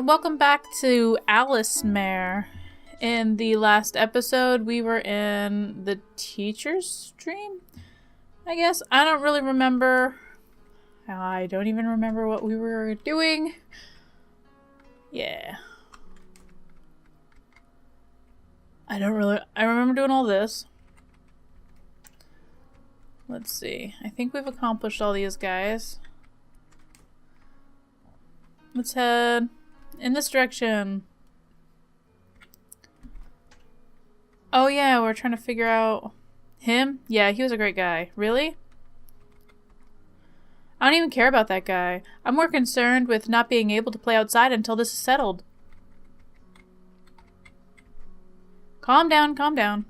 everyone, welcome back to Alice Mare. In the last episode, we were in the teacher's stream, I guess. I don't really remember. I don't even remember what we were doing. Yeah. I remember doing all this. Let's see. I think we've accomplished all these guys. Let's head in this direction. Oh yeah, we're trying to figure out him? Yeah, he was a great guy. Really? I don't even care about that guy. I'm more concerned with not being able to play outside until this is settled. Calm down, calm down.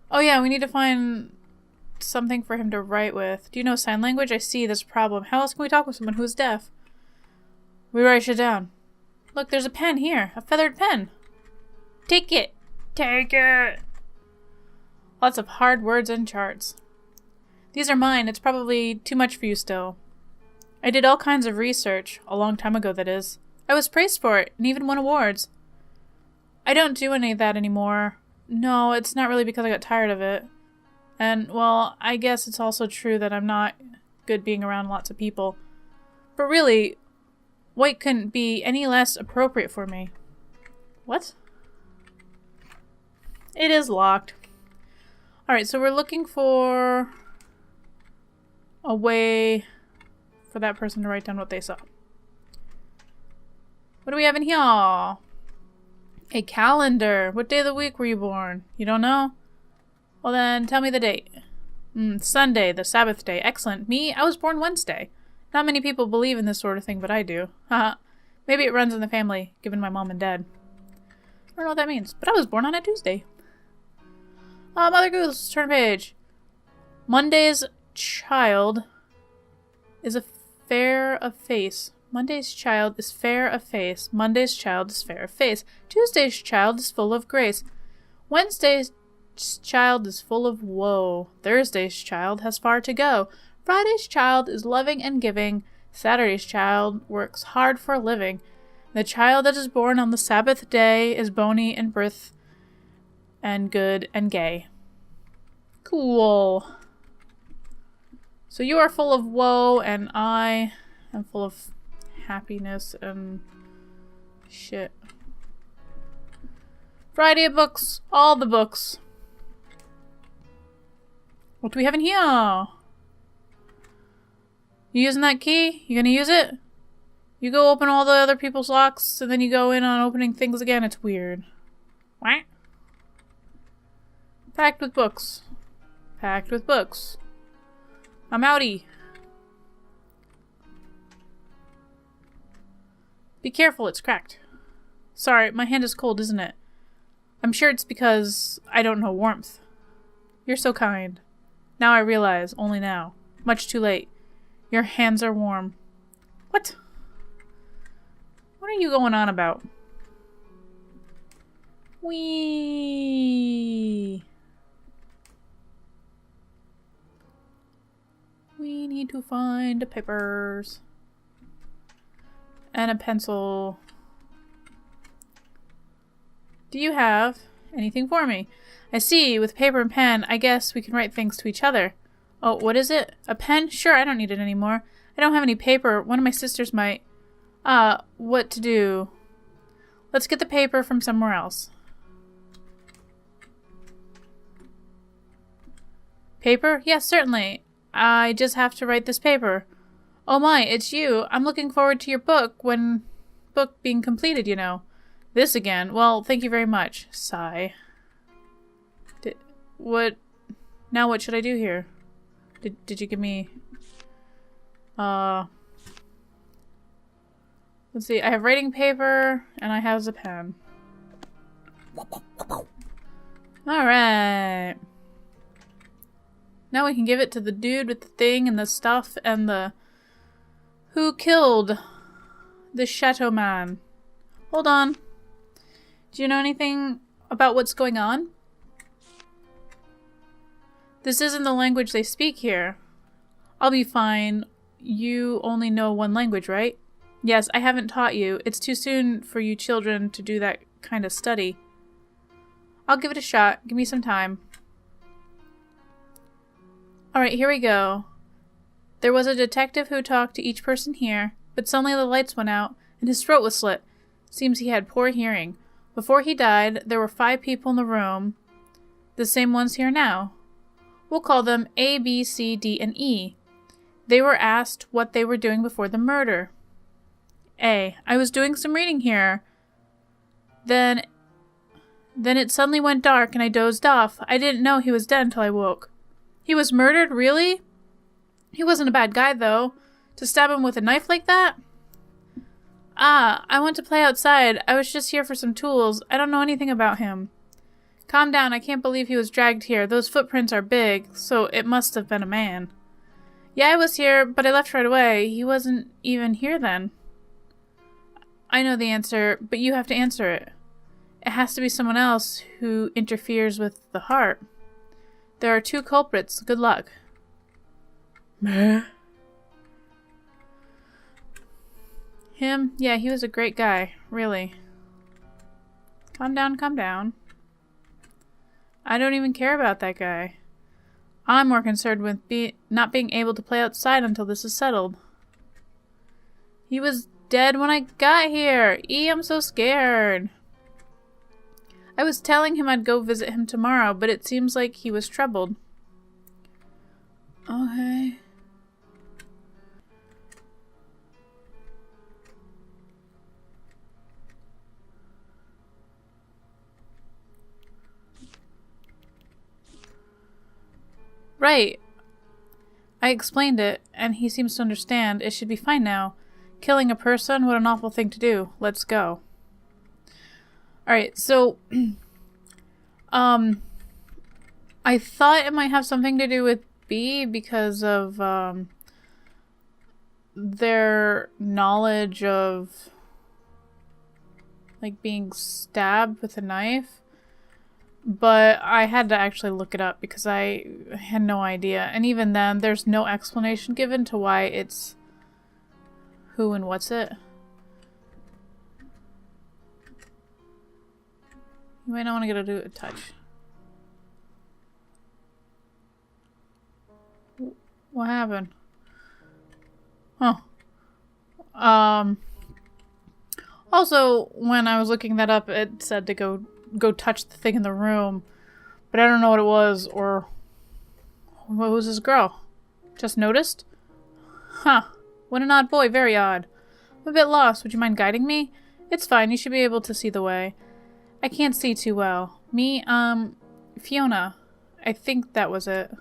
Oh yeah, we need to find something for him to write with. Do you know sign language? I see this problem. How else can we talk with someone who is deaf? We write shit down. Look, there's a pen here. A feathered pen. Take it. Take it. Lots of hard words and charts. These are mine. It's probably too much for you still. I did all kinds of research. A long time ago, that is. I was praised for it, and even won awards. I don't do any of that anymore. No, it's not really because I got tired of it. And, well, I guess it's also true that I'm not good being around lots of people. But really, white couldn't be any less appropriate for me. What? It is locked. Alright, so we're looking for a way for that person to write down what they saw. What do we have in here? A calendar. What day of the week were you born? You don't know? Well then, tell me the date. Sunday, the Sabbath day. Excellent. Me? I was born Wednesday. Not many people believe in this sort of thing, but I do. Haha. Maybe it runs in the family, given my mom and dad. I don't know what that means, but I was born on a Tuesday. Mother Goose, turn page. Monday's child is fair of face. Monday's child is fair of face. Monday's child is fair of face. Tuesday's child is full of grace. Wednesday's child is full of woe. Thursday's child has far to go. Friday's child is loving and giving. Saturday's child works hard for a living. The child that is born on the Sabbath day is bony in birth and good and gay. Cool. So you are full of woe and I am full of happiness and shit. Friday books. All the books. What do we have in here? You using that key? You gonna use it? You go open all the other people's locks and then you go in on opening things again. It's weird. What? Packed with books. Packed with books. I'm outie. Be careful, it's cracked. Sorry, my hand is cold, isn't it? I'm sure it's because I don't know warmth. You're so kind. Now I realize, only now. Much too late. Your hands are warm. What? What are you going on about? Wee need to find the papers. And a pencil. Do you have anything for me? I see, with paper and pen, I guess we can write things to each other. Oh, what is it? A pen? Sure, I don't need it anymore. I don't have any paper. One of my sisters might. What to do? Let's get the paper from somewhere else. Paper? Yes, certainly. I just have to write this paper. Oh my, it's you. I'm looking forward to your book being completed, you know. This again. Well, thank you very much. Sigh. Now what should I do here? Did you give me... Let's see. I have writing paper, and I have a pen. Alright. Now we can give it to the dude with the thing and the stuff and the... Who killed the Chateau Man? Hold on. Do you know anything about what's going on? This isn't the language they speak here. I'll be fine. You only know one language, right? Yes, I haven't taught you. It's too soon for you children to do that kind of study. I'll give it a shot. Give me some time. Alright, here we go. There was a detective who talked to each person here, but suddenly the lights went out, and his throat was slit. Seems he had poor hearing. Before he died, there were 5 people in the room, the same ones here now. We'll call them A, B, C, D, and E. They were asked what they were doing before the murder. A. I was doing some reading here. Then it suddenly went dark and I dozed off. I didn't know he was dead until I woke. He was murdered? Really? He wasn't a bad guy, though. To stab him with a knife like that? Ah, I went to play outside. I was just here for some tools. I don't know anything about him. Calm down. I can't believe he was dragged here. Those footprints are big, so it must have been a man. Yeah, I was here, but I left right away. He wasn't even here then. I know the answer, but you have to answer it. It has to be someone else who interferes with the heart. There are 2 culprits. Good luck. Meh. Him? Yeah, he was a great guy. Really. Calm down, calm down. I don't even care about that guy. I'm more concerned with not being able to play outside until this is settled. He was dead when I got here. I'm so scared. I was telling him I'd go visit him tomorrow, but it seems like he was troubled. Okay. Right. I explained it, and he seems to understand. It should be fine now. Killing a person? What an awful thing to do. Let's go. Alright, so... I thought it might have something to do with B because of, their knowledge of, like, being stabbed with a knife. But I had to actually look it up because I had no idea. And even then, there's no explanation given to why it's who and what's it. You might not want to get a touch. What happened? Huh. Also, when I was looking that up, it said to go touch the thing in the room. But I don't know what it was, or... What was this girl? Just noticed? Huh. What an odd boy. Very odd. I'm a bit lost. Would you mind guiding me? It's fine. You should be able to see the way. I can't see too well. Me, Fiona. I think that was it.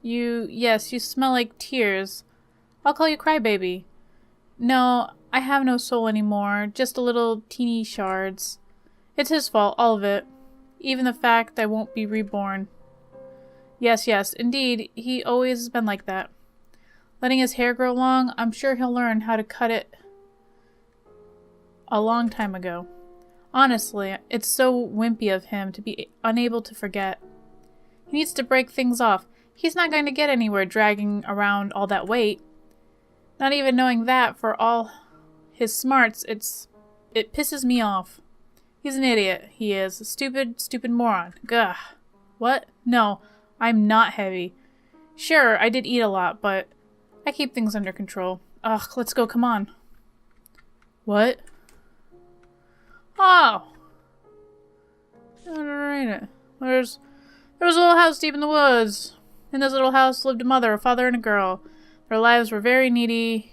Yes, you smell like tears. I'll call you Crybaby. No, I have no soul anymore. Just a little teeny shards. It's his fault, all of it. Even the fact I won't be reborn. Yes, indeed, he always has been like that. Letting his hair grow long, I'm sure he'll learn how to cut it a long time ago. Honestly, it's so wimpy of him to be unable to forget. He needs to break things off. He's not going to get anywhere dragging around all that weight. Not even knowing that, for all his smarts, it pisses me off. He's an idiot, he is. A stupid moron. Gah. What? No, I'm not heavy. Sure, I did eat a lot, but I keep things under control. Ugh, let's go, come on. What? Oh! I don't read it. There was a little house deep in the woods. In this little house lived a mother, a father, and a girl. Their lives were very needy,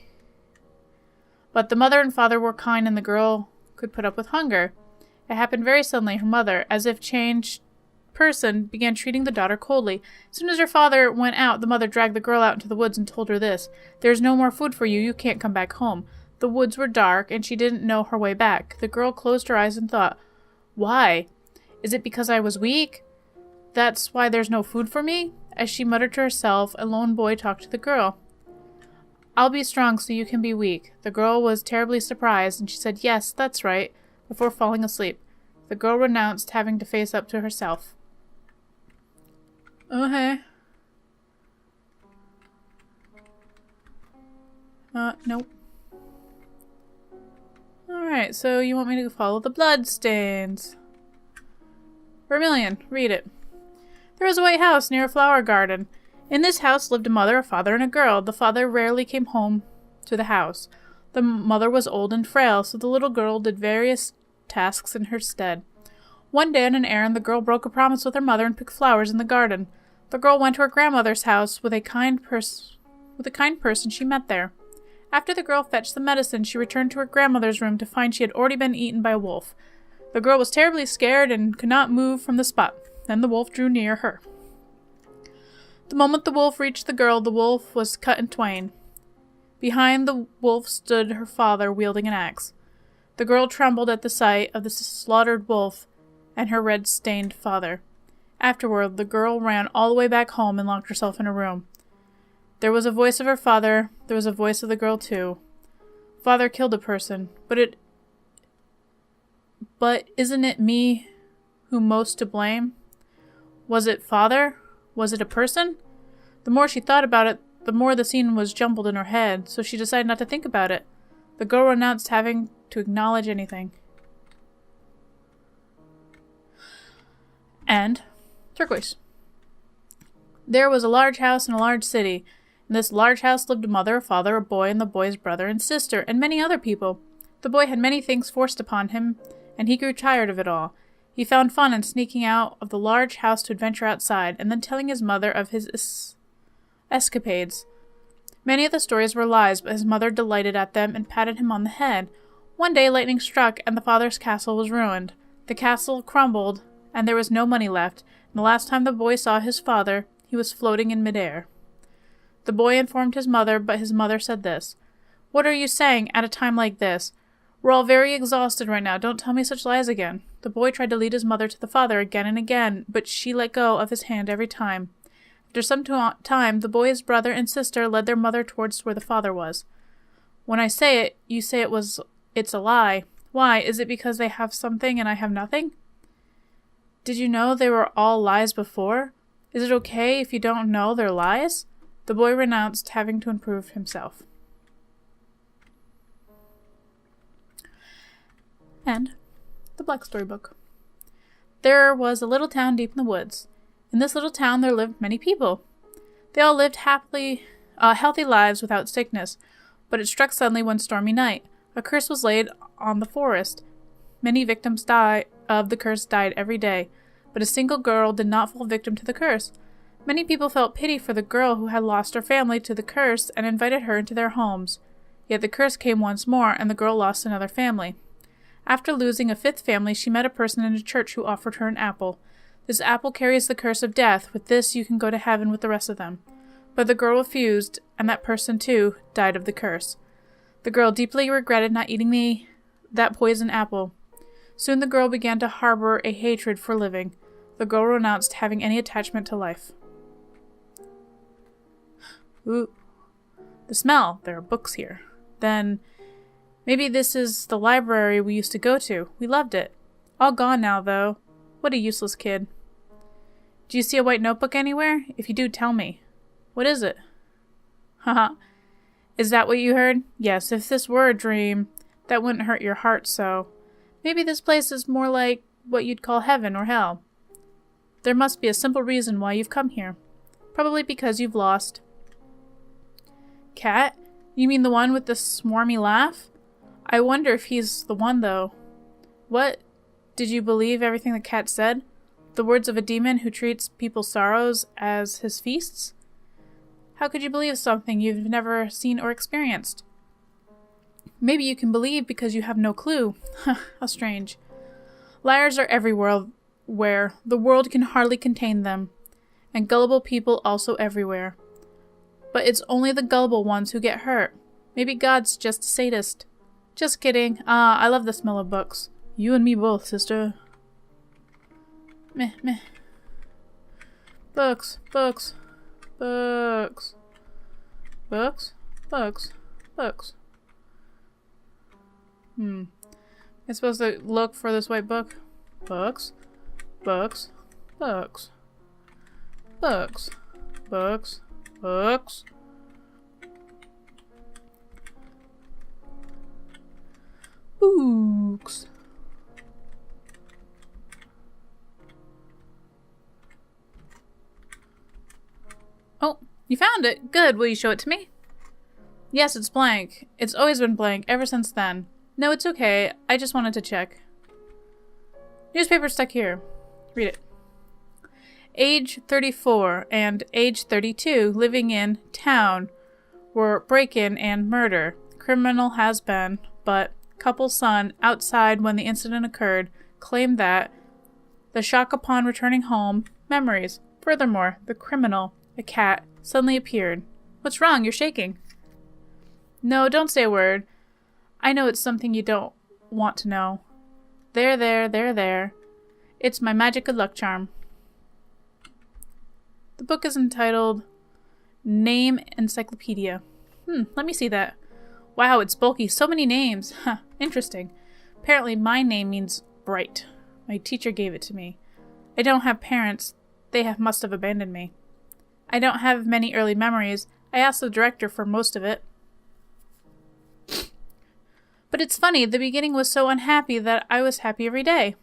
but the mother and father were kind and the girl could put up with hunger. It happened very suddenly. Her mother, as if changed person, began treating the daughter coldly. As soon as her father went out, the mother dragged the girl out into the woods and told her this. There's no more food for you. You can't come back home. The woods were dark, and she didn't know her way back. The girl closed her eyes and thought, why? Is it because I was weak? That's why there's no food for me? As she muttered to herself, a lone boy talked to the girl. I'll be strong so you can be weak. The girl was terribly surprised, and she said, yes, that's right, before falling asleep. The girl renounced having to face up to herself. Okay. Nope. Alright, so you want me to follow the bloodstains. Vermilion, read it. There was a white house near a flower garden. In this house lived a mother, a father, and a girl. The father rarely came home to the house. The mother was old and frail, so the little girl did various tasks in her stead. One day on an errand, the girl broke a promise with her mother and picked flowers in the garden. The girl went to her grandmother's house with a kind person she met there. After the girl fetched the medicine, she returned to her grandmother's room to find she had already been eaten by a wolf. The girl was terribly scared and could not move from the spot. Then the wolf drew near her. The moment the wolf reached the girl, the wolf was cut in twain. Behind the wolf stood her father, wielding an axe. The girl trembled at the sight of the slaughtered wolf and her red-stained father. Afterward, the girl ran all the way back home and locked herself in her room. There was a voice of her father. There was a voice of the girl, too. Father killed a person, but isn't it me who most to blame? Was it father? Was it a person? The more she thought about it, the more the scene was jumbled in her head, so she decided not to think about it. The girl renounced having to acknowledge anything. And turquoise. There was a large house in a large city. In this large house lived a mother, a father, a boy, and the boy's brother and sister, and many other people. The boy had many things forced upon him, and he grew tired of it all. He found fun in sneaking out of the large house to adventure outside, and then telling his mother of his escapades. Many of the stories were lies, but his mother delighted at them and patted him on the head. One day lightning struck, and the father's castle was ruined. The castle crumbled, and there was no money left, and the last time the boy saw his father, he was floating in midair. The boy informed his mother, but his mother said this. "What are you saying at a time like this? We're all very exhausted right now. Don't tell me such lies again." The boy tried to lead his mother to the father again and again, but she let go of his hand every time. After some time, the boy's brother and sister led their mother towards where the father was. "When I say it, you say it's a lie. Why? Is it because they have something and I have nothing? Did you know they were all lies before? Is it okay if you don't know they're lies?" The boy renounced having to improve himself. And the Black Storybook. There was a little town deep in the woods. In this little town there lived many people. They all lived healthy lives without sickness, but it struck suddenly one stormy night. A curse was laid on the forest. Many victims of the curse died every day, but a single girl did not fall victim to the curse. Many people felt pity for the girl who had lost her family to the curse and invited her into their homes. Yet the curse came once more, and the girl lost another family. After losing a fifth family, she met a person in a church who offered her an apple. "This apple carries the curse of death. With this you can go to heaven with the rest of them." But the girl refused, and that person, too, died of the curse. The girl deeply regretted not eating that poison apple. Soon the girl began to harbor a hatred for living. The girl renounced having any attachment to life. Ooh. The smell. There are books here. Then, maybe this is the library we used to go to. We loved it. All gone now, though. What a useless kid. Do you see a white notebook anywhere? If you do, tell me. What is it? Haha. Is that what you heard? Yes, if this were a dream, that wouldn't hurt your heart so. Maybe this place is more like what you'd call heaven or hell. There must be a simple reason why you've come here. Probably because you've lost. Cat? You mean the one with the swarmy laugh? I wonder if he's the one, though. What? Did you believe everything the cat said? The words of a demon who treats people's sorrows as his feasts? How could you believe something you've never seen or experienced? Maybe you can believe because you have no clue. How strange. Liars are everywhere, where the world can hardly contain them, and gullible people also everywhere. But it's only the gullible ones who get hurt. Maybe God's just a sadist. Just kidding. I love the smell of books. You and me both, sister. Meh, meh. Books, books, books. Books, books, books. I'm supposed to look for this white book? Books, books, books. Books, books, books. Boop. books. Oh, you found it. Good. Will you show it to me? Yes, it's blank. It's always been blank ever since then. No, it's okay. I just wanted to check. Newspaper stuck here. Read it. Age 34 and age 32 living in town were break-in and murder. Criminal has been, but couple's son outside when the incident occurred claimed that the shock upon returning home, memories. Furthermore, the criminal, a cat, suddenly appeared. What's wrong? You're shaking. No, don't say a word. I know it's something you don't want to know. There. It's my magic good luck charm. The book is entitled Name Encyclopedia. Let me see that. Wow, it's bulky. So many names. Huh, interesting. Apparently my name means bright. My teacher gave it to me. I don't have parents. They must have abandoned me. I don't have many early memories. I asked the director for most of it. But it's funny, the beginning was so unhappy that I was happy every day.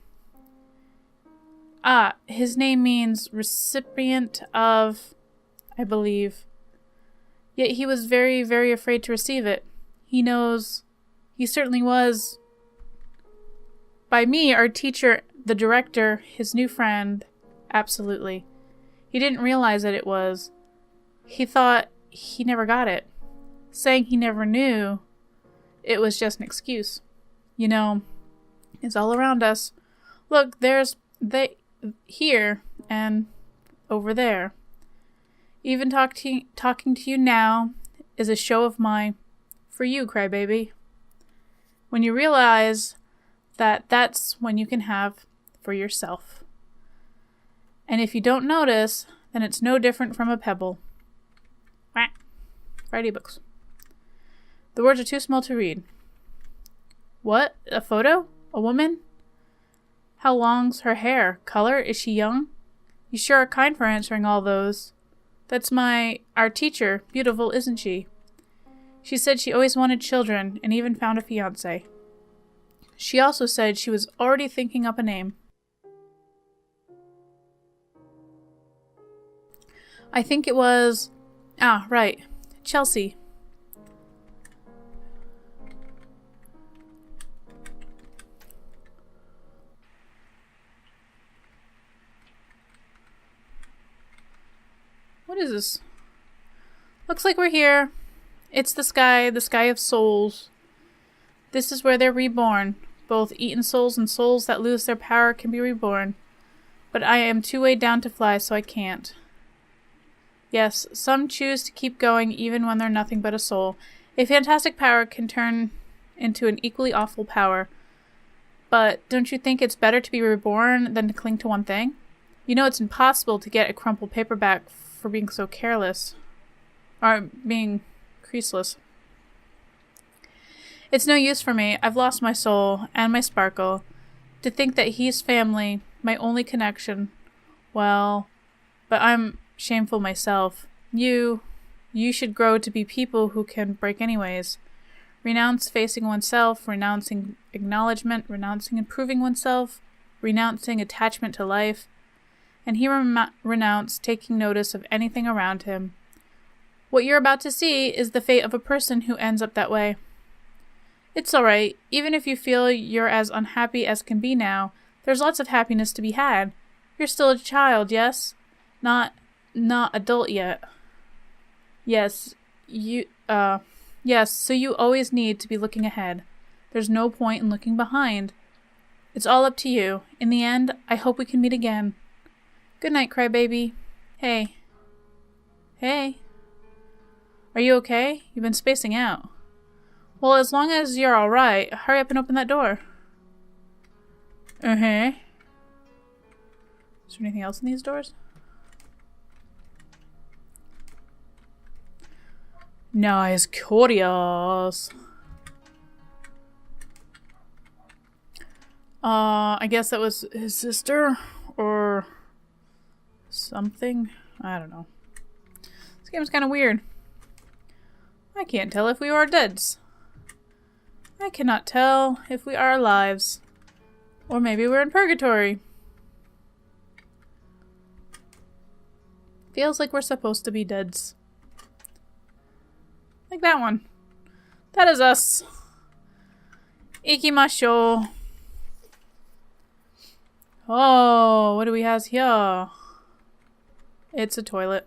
Ah, his name means recipient of, I believe. Yet he was very, very afraid to receive it. He certainly was. By me, our teacher, the director, his new friend, absolutely. He didn't realize that it was. He thought he never got it. Saying he never knew, it was just an excuse. You know, it's all around us. Look, there's here and over there. Even talking to you now is a show of my for you, crybaby. When you realize that that's when you can have for yourself. And if you don't notice, then it's no different from a pebble. Friday books. The words are too small to read. What? A photo? A woman? How long's her hair? Color? Is she young? You sure are kind for answering all those. That's our teacher. Beautiful, isn't she? She said she always wanted children and even found a fiancé. She also said she was already thinking up a name. I think it was... right. Chelsea. What is this? Looks like we're here. It's the sky of souls. This is where they're reborn. Both eaten souls and souls that lose their power can be reborn. But I am too way down to fly, so I can't. Yes, some choose to keep going even when they're nothing but a soul. A fantastic power can turn into an equally awful power. But don't you think it's better to be reborn than to cling to one thing? You know it's impossible to get a crumpled paperback for being so careless. Or being creaseless. It's no use for me. I've lost my soul and my sparkle. To think that he's family, my only connection. Well, but I'm shameful myself. You should grow to be people who can break anyways. Renounce facing oneself, renouncing acknowledgement, renouncing improving oneself, renouncing attachment to life. And he renounced taking notice of anything around him. What you're about to see is the fate of a person who ends up that way. It's alright, even if you feel you're as unhappy as can be now, there's lots of happiness to be had. You're still a child, yes? Not adult yet. Yes, so you always need to be looking ahead. There's no point in looking behind. It's all up to you. In the end, I hope we can meet again. Good night, crybaby. Hey. Are you okay? You've been spacing out. Well, as long as you're alright, hurry up and open that door. Is there anything else in these doors? Nice, curious. I guess that was his sister or something. I don't know. This game's kind of weird. I can't tell if we are deads. I cannot tell if we are alive. Or maybe we're in purgatory. Feels like we're supposed to be deads. Like that one. That is us. Ikimashou. Oh, what do we have here? It's a toilet.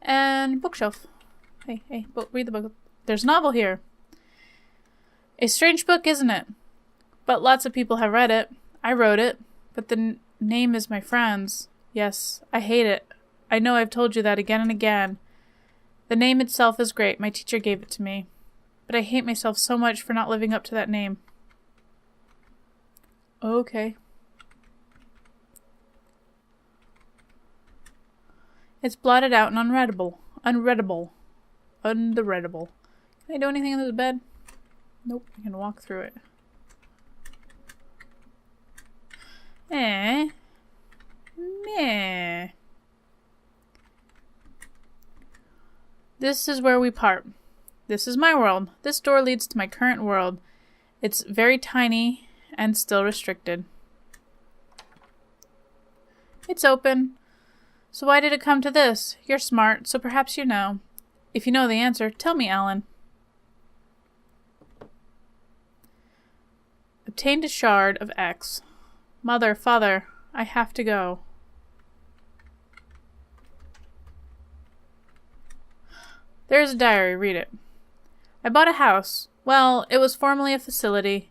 And bookshelf. Hey, read the book. There's a novel here. A strange book, isn't it? But lots of people have read it. I wrote it, but the name is my friend's. Yes, I hate it. I know I've told you that again and again. The name itself is great. My teacher gave it to me. But I hate myself so much for not living up to that name. Okay. It's blotted out and unreadable. Unreadable. Can I do anything in this bed? Nope, I can walk through it. Meh. This is where we part. This is my world. This door leads to my current world. It's very tiny and still restricted. It's open. So why did it come to this? You're smart, so perhaps you know. If you know the answer, tell me, Alan. Obtained a shard of X. Mother, father, I have to go. There's a diary, read it. I bought a house. Well, it was formerly a facility.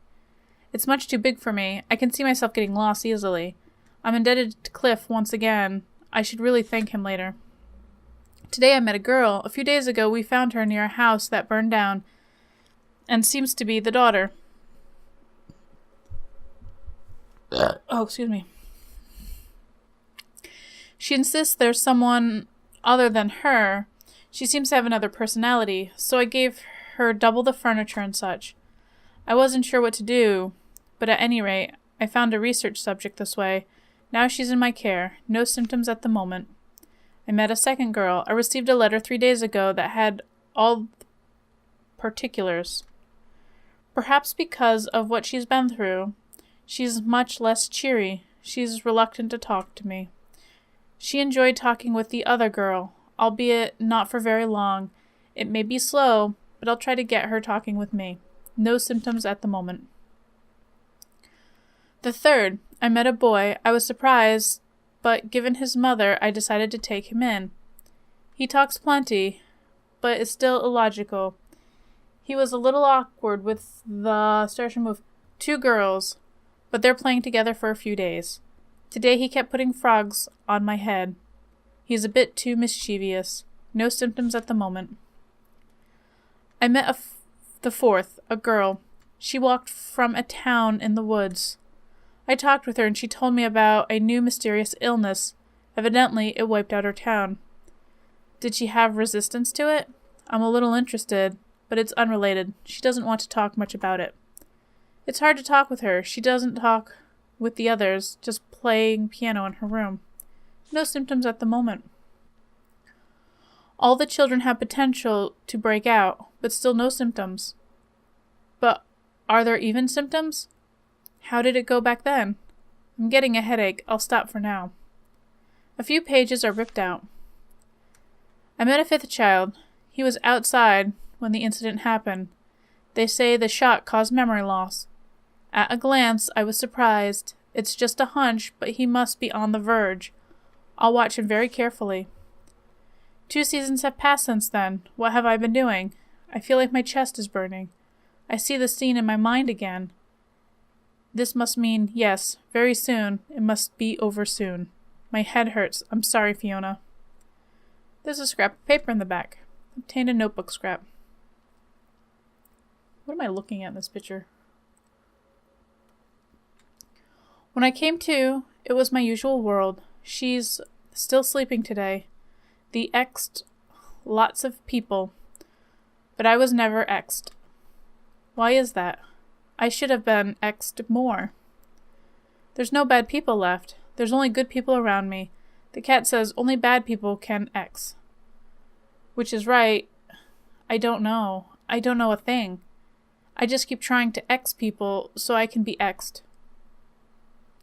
It's much too big for me. I can see myself getting lost easily. I'm indebted to Cliff once again. I should really thank him later. Today I met a girl. A few days ago we found her near a house that burned down and seems to be the daughter. Oh, excuse me. She insists there's someone other than her. She seems to have another personality, so I gave her double the furniture and such. I wasn't sure what to do, but at any rate, I found a research subject this way. Now she's in my care. No symptoms at the moment. I met a second girl. I received a letter 3 days ago that had all the particulars. Perhaps because of what she's been through, she's much less cheery. She's reluctant to talk to me. She enjoyed talking with the other girl, albeit not for very long. It may be slow, but I'll try to get her talking with me. No symptoms at the moment. The third, I met a boy. I was surprised, but given his mother, I decided to take him in. He talks plenty, but is still illogical. He was a little awkward with the starship of 2 girls, but they're playing together for a few days. Today he kept putting frogs on my head. He's a bit too mischievous. No symptoms at the moment. I met the fourth, a girl. She walked from a town in the woods. I talked with her and she told me about a new mysterious illness. Evidently, it wiped out her town. Did she have resistance to it? I'm a little interested, but it's unrelated. She doesn't want to talk much about it. It's hard to talk with her. She doesn't talk with the others, just playing piano in her room. No symptoms at the moment. All the children have potential to break out, but still no symptoms. But are there even symptoms? How did it go back then? I'm getting a headache. I'll stop for now. A few pages are ripped out. I met a 5th child. He was outside when the incident happened. They say the shot caused memory loss. At a glance, I was surprised. It's just a hunch, but he must be on the verge. I'll watch him very carefully. 2 seasons have passed since then. What have I been doing? I feel like my chest is burning. I see the scene in my mind again. This must mean, yes, very soon. It must be over soon. My head hurts. I'm sorry, Fiona. There's a scrap of paper in the back. Obtained a notebook scrap. What am I looking at in this picture? When I came to, it was my usual world. She's still sleeping today. The X'd lots of people. But I was never X'd. Why is that? I should have been X'd more. There's no bad people left. There's only good people around me. The cat says only bad people can X. Which is right. I don't know. I don't know a thing. I just keep trying to X people so I can be X'd.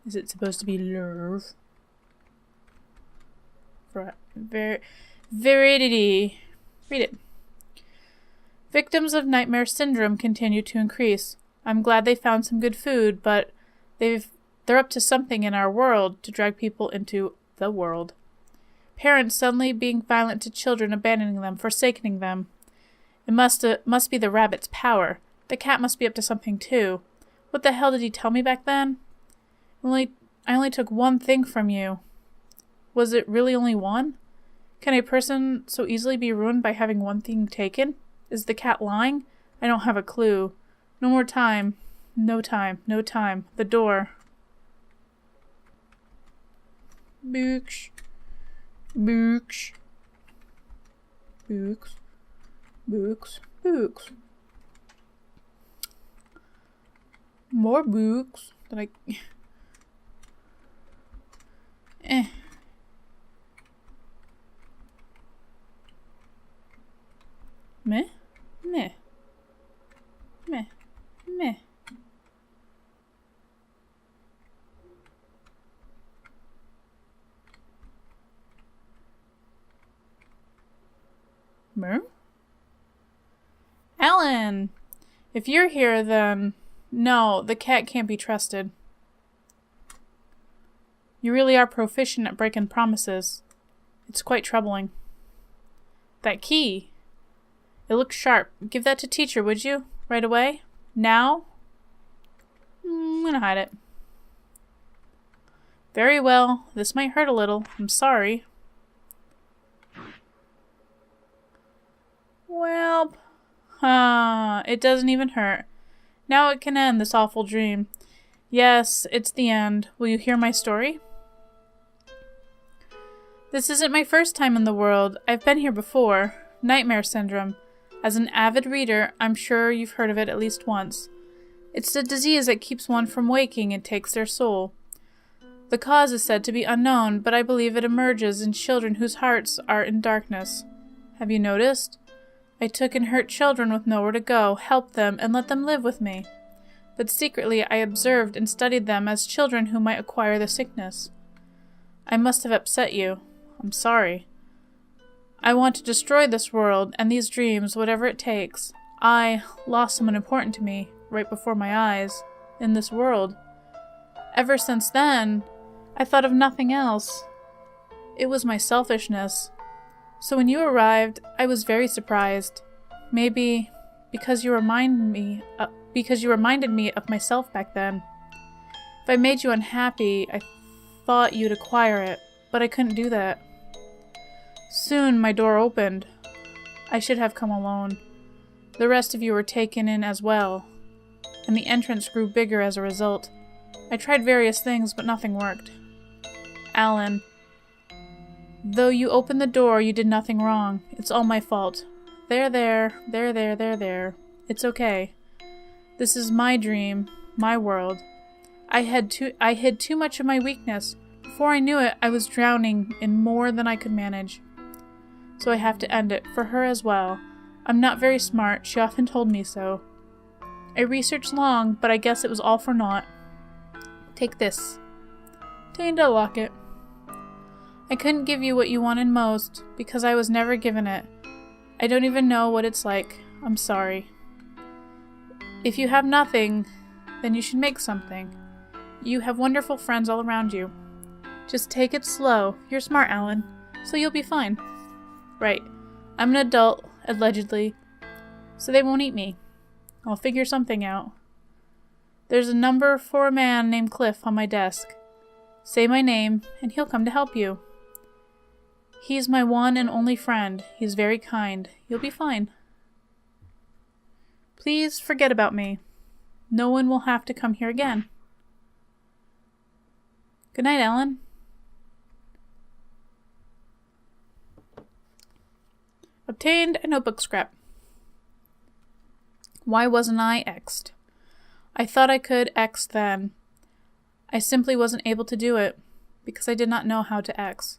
Is it supposed to be love? Veridity. Read it. Victims of nightmare syndrome continue to increase. I'm glad they found some good food, but they're up to something in our world to drag people into the world. Parents suddenly being violent to children, abandoning them, forsaking them. It must be the rabbit's power. The cat must be up to something too. What the hell did he tell me back then? I only took one thing from you. Was it really only one? Can a person so easily be ruined by having one thing taken? Is the cat lying? I don't have a clue. No more time. No time. No time. The door. Books. Books. Books. Books. Books. More books. That Meh? Meh. Meh. Meh. Mer? Alan! If you're here, then... No, the cat can't be trusted. You really are proficient at breaking promises. It's quite troubling. That key. It looks sharp. Give that to teacher, would you? Right away? Now? I'm gonna hide it. Very well. This might hurt a little. I'm sorry. Well, it doesn't even hurt. Now it can end this awful dream. Yes, it's the end. Will you hear my story? This isn't my first time in the world. I've been here before. Nightmare syndrome. As an avid reader, I'm sure you've heard of it at least once. It's a disease that keeps one from waking and takes their soul. The cause is said to be unknown, but I believe it emerges in children whose hearts are in darkness. Have you noticed? I took and hurt children with nowhere to go, helped them, and let them live with me. But secretly I observed and studied them as children who might acquire the sickness. I must have upset you. I'm sorry. I want to destroy this world and these dreams, whatever it takes. I lost someone important to me, right before my eyes, in this world. Ever since then, I thought of nothing else. It was my selfishness. So when you arrived, I was very surprised. Maybe because you reminded me of myself back then. If I made you unhappy, I thought you'd acquire it, but I couldn't do that. Soon my door opened. I should have come alone. The rest of you were taken in as well, and the entrance grew bigger as a result. I tried various things, but nothing worked. Alan, though you opened the door, you did nothing wrong. It's all my fault. There. It's okay. This is my dream, my world. I hid too much of my weakness. Before I knew it, I was drowning in more than I could manage. So I have to end it, for her as well. I'm not very smart, she often told me so. I researched long, but I guess it was all for naught. Take this. Tainda locket. I couldn't give you what you wanted most, because I was never given it. I don't even know what it's like. I'm sorry. If you have nothing, then you should make something. You have wonderful friends all around you. Just take it slow. You're smart, Alan, so you'll be fine. Right. I'm an adult, allegedly, so they won't eat me. I'll figure something out. There's a number for a man named Cliff on my desk. Say my name, and he'll come to help you. He's my one and only friend. He's very kind. You'll be fine. Please forget about me. No one will have to come here again. Good night, Ellen. Obtained a notebook scrap. Why wasn't I X'd? I thought I could X then. I simply wasn't able to do it, because I did not know how to X.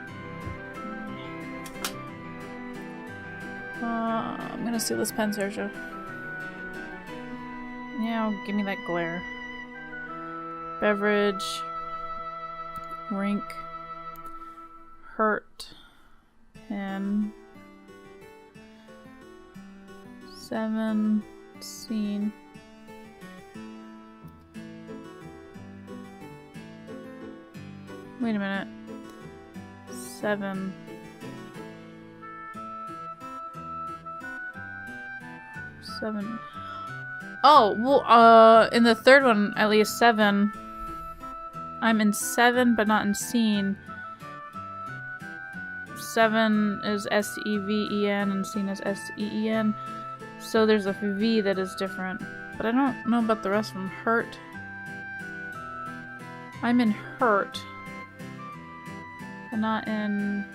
gonna steal this pen, Sergio. Yeah, give me that glare. Beverage. Rink. Hurt. Pen. 7. Scene. Wait a minute. 7. 7. Oh, well, in the third one, at least 7. I'm in 7, but not in scene. 7 is S-E-V-E-N, and scene is S-E-E-N. So there's a V that is different. But I don't know about the rest of them. Hurt. I'm in hurt. But not in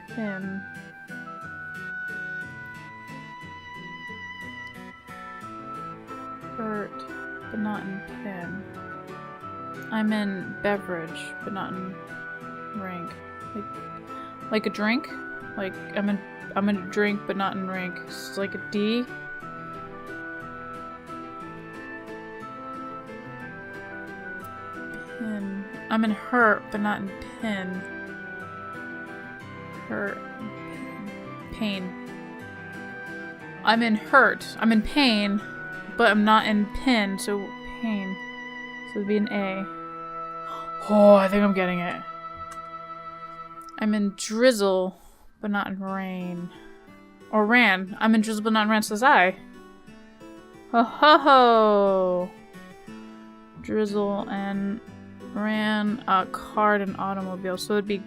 pin. Hurt, but not in pin. I'm in beverage, but not in rank. Like a drink? Like I'm in a drink, but not in rank. It's like a D. Pin. I'm in hurt, but not in pin. Hurt. Pain. I'm in hurt. I'm in pain, but I'm not in pin, so pain. So it'd be an A. Oh, I think I'm getting it. I'm in drizzle, but not in rain. Or ran. I'm in drizzle, but not in ran, says I. Ho ho ho! Drizzle and ran, card and automobile. So it'd be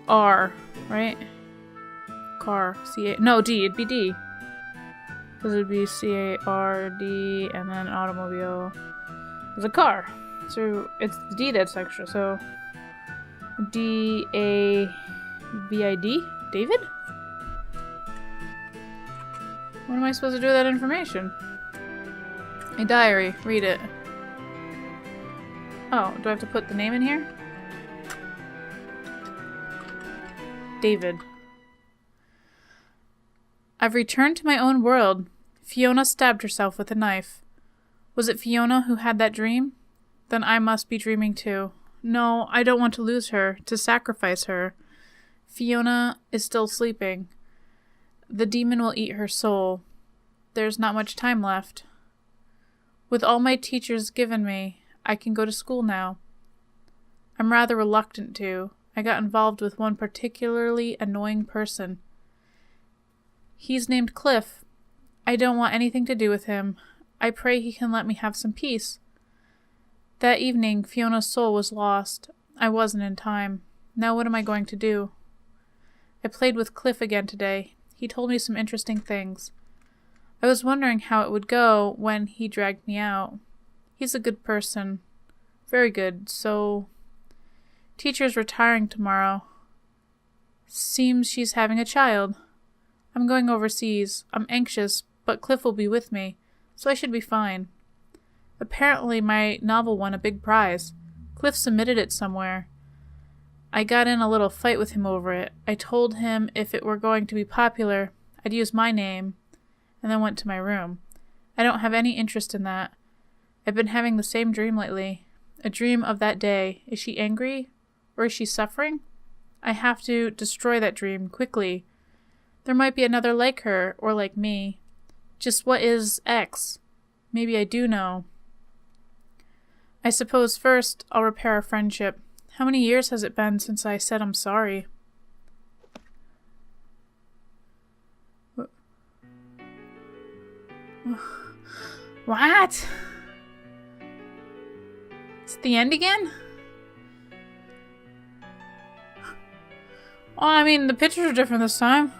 R, right? Car. C-A. No, D. It'd be D. Because it'd be C-A-R-D and then automobile is a car. So it's the D that's extra. So D-A-V-I-D? David? What am I supposed to do with that information? A diary. Read it. Oh, do I have to put the name in here? David. I've returned to my own world. Fiona stabbed herself with a knife. Was it Fiona who had that dream? Then I must be dreaming too. No, I don't want to lose her, to sacrifice her. Fiona is still sleeping. The demon will eat her soul. There's not much time left. With all my teachers given me, I can go to school now. I'm rather reluctant to. I got involved with one particularly annoying person. He's named Cliff. I don't want anything to do with him. I pray he can let me have some peace. That evening, Fiona's soul was lost. I wasn't in time. Now what am I going to do? I played with Cliff again today. He told me some interesting things. I was wondering how it would go when he dragged me out. He's a good person. Very good, so... Teacher's retiring tomorrow. Seems she's having a child. I'm going overseas. I'm anxious, but Cliff will be with me, so I should be fine. Apparently my novel won a big prize. Cliff submitted it somewhere. I got in a little fight with him over it. I told him if it were going to be popular, I'd use my name, and then went to my room. I don't have any interest in that. I've been having the same dream lately. A dream of that day. Is she angry? Or is she suffering? I have to destroy that dream quickly. There might be another like her, or like me. Just what is X? Maybe I do know. I suppose first I'll repair our friendship. How many years has it been since I said I'm sorry? What? It's the end again? Well, I mean, the pictures are different this time.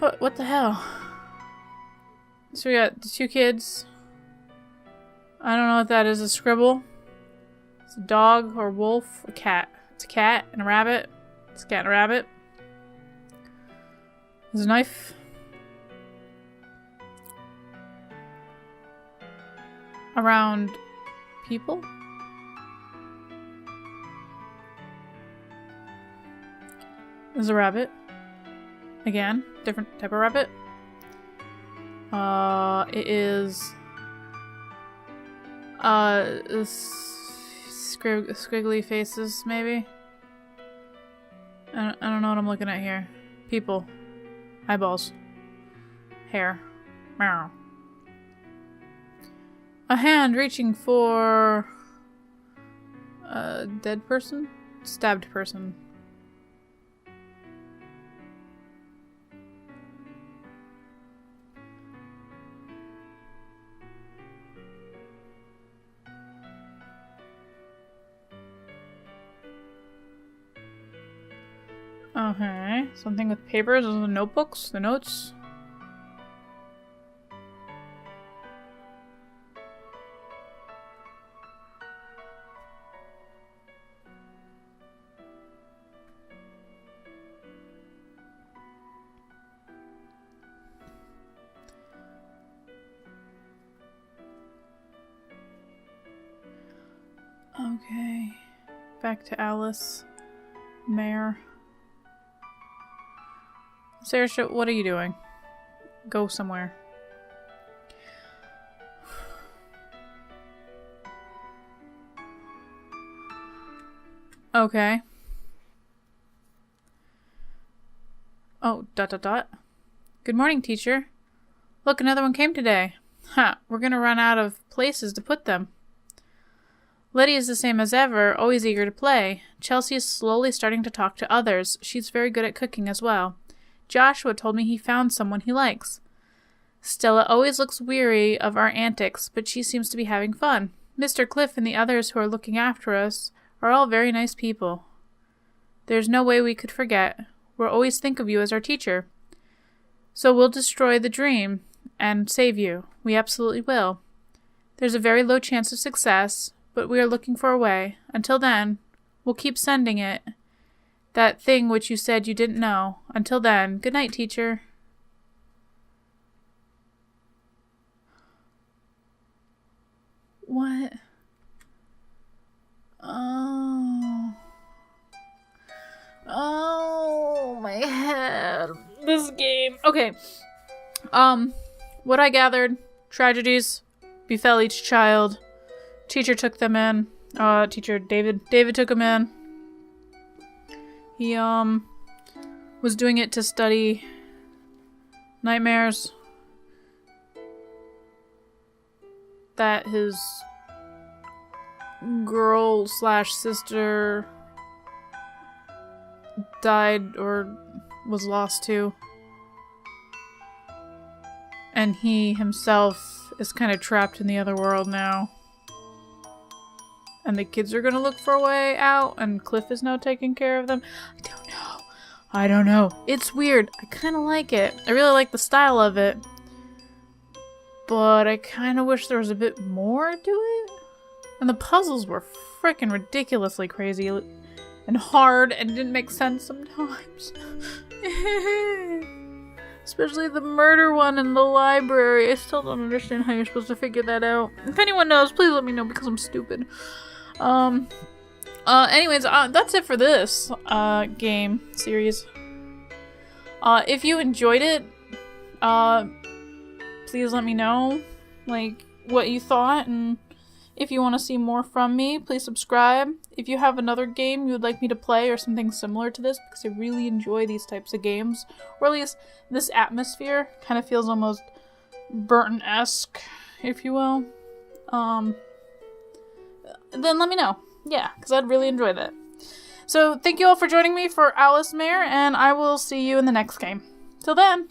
But what the hell? So we got the two kids. I don't know what that is. A scribble. It's a dog or a wolf. A cat. It's a cat and a rabbit. It's a cat and a rabbit. There's a knife. Around people. There's a rabbit. Again, different type of rabbit. It is squiggly faces, maybe. I don't know what I'm looking at here. People, eyeballs, hair, meow. A hand reaching for a dead person, stabbed person. Okay, something with papers. Those are the notebooks, the notes. Okay, back to Alice, Mare. Saoirse, what are you doing? Go somewhere. Okay. Oh, ... Good morning, teacher. Look, another one came today. We're gonna run out of places to put them. Letty is the same as ever, always eager to play. Chelsea is slowly starting to talk to others. She's very good at cooking as well. Joshua told me he found someone he likes. Stella always looks weary of our antics, but she seems to be having fun. Mr. Cliff and the others who are looking after us are all very nice people. There's no way we could forget. We'll always think of you as our teacher. So we'll destroy the dream and save you. We absolutely will. There's a very low chance of success, but we are looking for a way. Until then, we'll keep sending it. That thing which you said you didn't know. Until then, good night, teacher. What? Oh, my head. This game. Okay. What I gathered, tragedies befell each child. Teacher took them in. David took them in. He, was doing it to study nightmares that his girl/sister died or was lost to. And he himself is kind of trapped in the other world now. And the kids are gonna look for a way out, and Cliff is now taking care of them. I don't know. It's weird. I kind of like it. I really like the style of it. But I kind of wish there was a bit more to it. And the puzzles were freaking ridiculously crazy and hard and didn't make sense sometimes. Especially the murder one in the library. I still don't understand how you're supposed to figure that out. If anyone knows, please let me know because I'm stupid. Anyways, that's it for this game series. If you enjoyed it, please let me know, like, what you thought, and if you want to see more from me, please subscribe. If you have another game you would like me to play or something similar to this, because I really enjoy these types of games, or at least this atmosphere kind of feels almost Burton-esque, if you will, then let me know. Yeah, because I'd really enjoy that. So thank you all for joining me for Alice Mare, and I will see you in the next game. Till then!